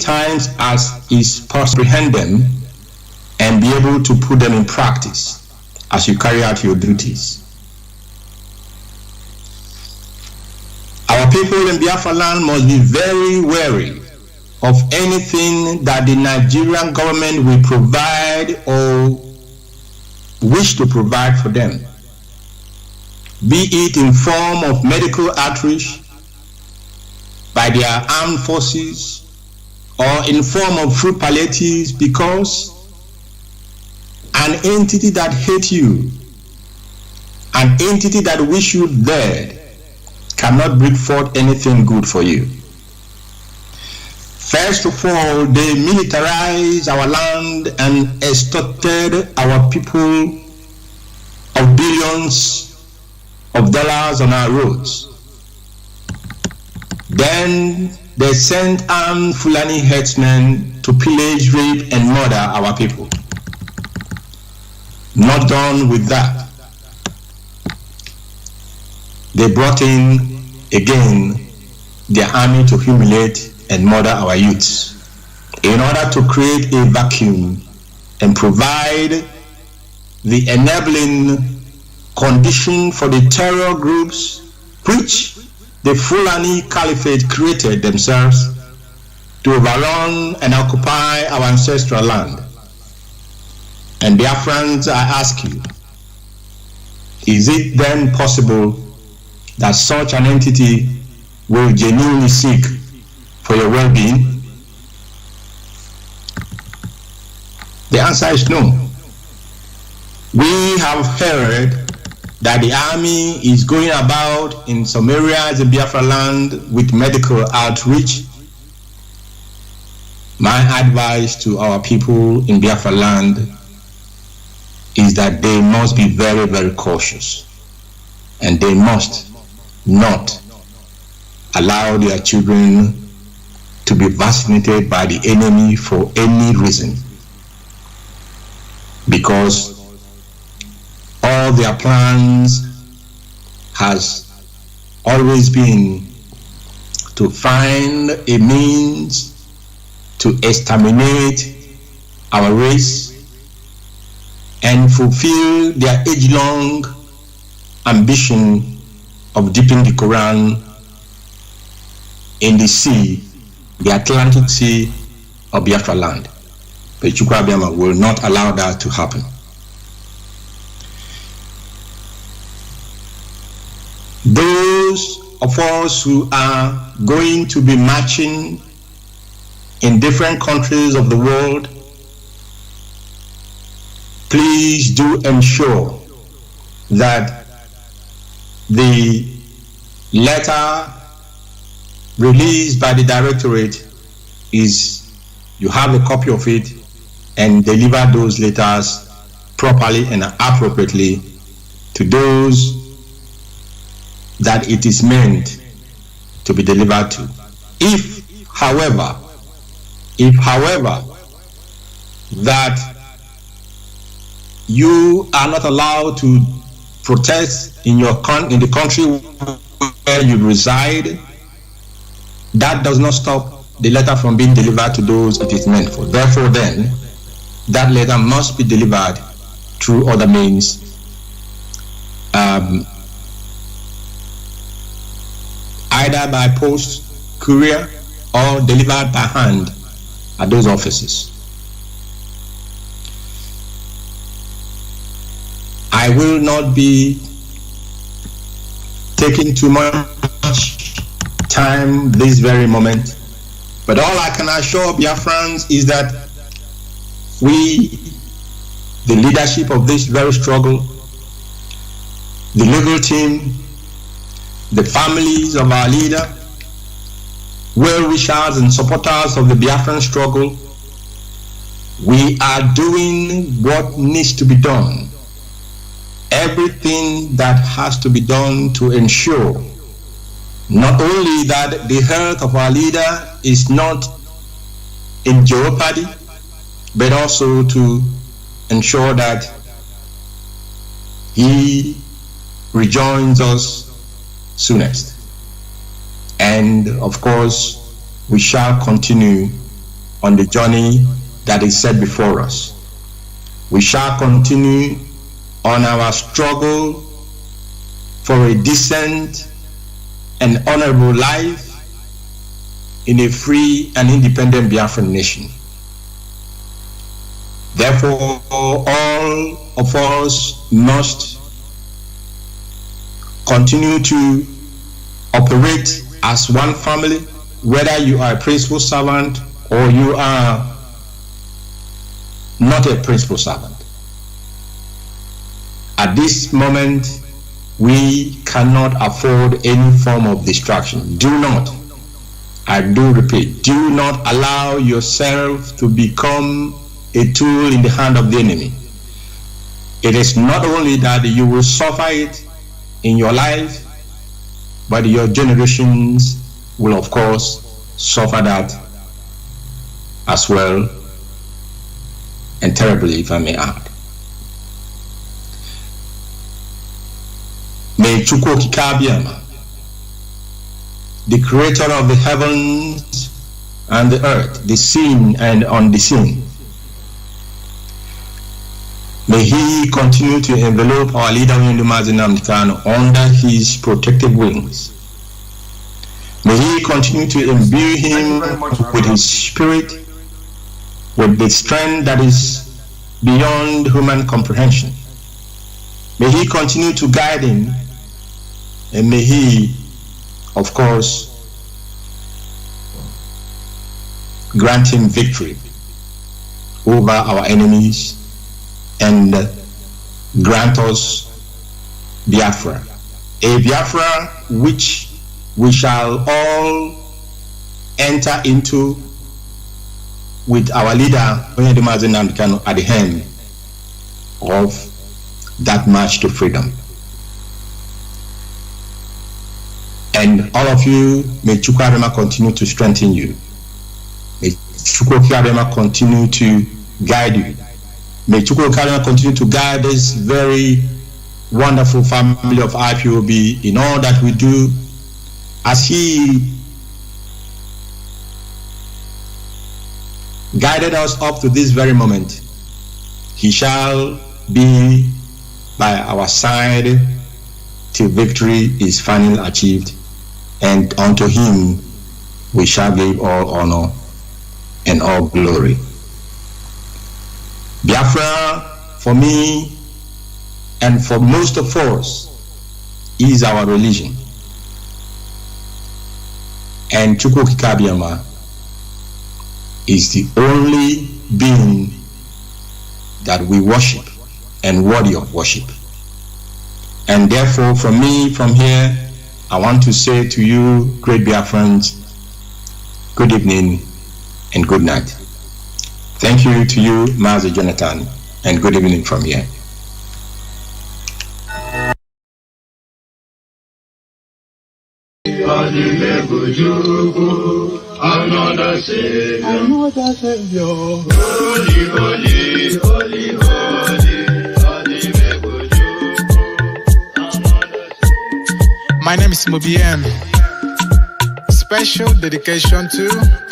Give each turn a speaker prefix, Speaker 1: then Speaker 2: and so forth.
Speaker 1: times as is possible, comprehend them and be able to put them in practice as you carry out your duties. Our people in Biafra land must be very wary of anything that the Nigerian government will provide or wish to provide for them, be it in form of medical outreach by their armed forces or in form of food palliatives, because an entity that hates you, an entity that wish you dead, cannot bring forth anything good for you. First of all, they militarized our land and extorted our people of billions of dollars on our roads. Then they sent armed Fulani herdsmen to pillage, rape, and murder our people. Not done with that, they brought in again their army to humiliate and murder our youths in order to create a vacuum and provide the enabling condition for the terror groups which the Fulani Caliphate created themselves to overrun and occupy our ancestral land. And Biafrans, I ask you, is it then possible that such an entity will genuinely seek for your well-being? The answer is no. We have heard that the army is going about in some areas in Biafra land with medical outreach. My advice to our people in Biafra land is that they must be very, very cautious, and they must not allow their children to be vaccinated by the enemy for any reason, because all their plans has always been to find a means to exterminate our race and fulfill their age-long ambition of dipping the Quran in the sea, the Atlantic Sea of Biafra land. But Chukwu Abịama will not allow that to happen. Those of us who are going to be marching in different countries of the world, please do ensure that the letter released by the directorate is, you have a copy of it, and deliver those letters properly and appropriately to those that it is meant to be delivered to. If however that you are not allowed to protest in the country where you reside, that does not stop the letter from being delivered to those it is meant for. Therefore then, that letter must be delivered through other means, either by post, courier, or delivered by hand at those offices. I will not be taking too much time this very moment, but all I can assure Biafrans is that we, the leadership of this very struggle, the legal team, the families of our leader, well-wishers and supporters of the Biafran struggle, we are doing what needs to be done. Everything that has to be done to ensure not only that the health of our leader is not in jeopardy, but also to ensure that he rejoins us soonest. And of course, we shall continue on the journey that is set before us. We shall continue on our struggle for a decent and honorable life in a free and independent Biafran nation. Therefore, all of us must continue to operate as one family, whether you are a principal servant or you are not a principal servant. At this moment, we cannot afford any form of distraction. Do not, I do repeat, do not allow yourself to become a tool in the hand of the enemy. It is not only that you will suffer it in your life, but your generations will of course suffer that as well, and terribly, if I may add. May Chukwu Kikabiama, the creator of the heavens and the earth, the seen and unseen, may he continue to envelop our leader Mazi Nnamdi Kanu under his protective wings. May he continue to imbue him with his spirit, with the strength that is beyond human comprehension. May he continue to guide him, and may he, of course, grant him victory over our enemies and grant us Biafra, a Biafra which we shall all enter into with our leader Mazi Nnamdi Kanu at the helm of that march to freedom. And all of you, may Chukwuabema continue to strengthen you. May Chukwuabema continue to guide you. May Chukwuabema continue to guide this very wonderful family of IPOB in all that we do, as he guided us up to this very moment. He shall be by our side till victory is finally achieved, and unto him we shall give all honor and all glory. Biafra, for me and for most of us, is our religion. And Chukwu Kikabiama is the only being that we worship and worthy of worship. And therefore, from me, from here, I want to say to you, great Biafrans, good evening and good night. Thank you to you, Mazi Jonathan, and good evening from here.
Speaker 2: Another Savior, holy, holy, holy, holy.
Speaker 3: My name is Mobiem. Special dedication to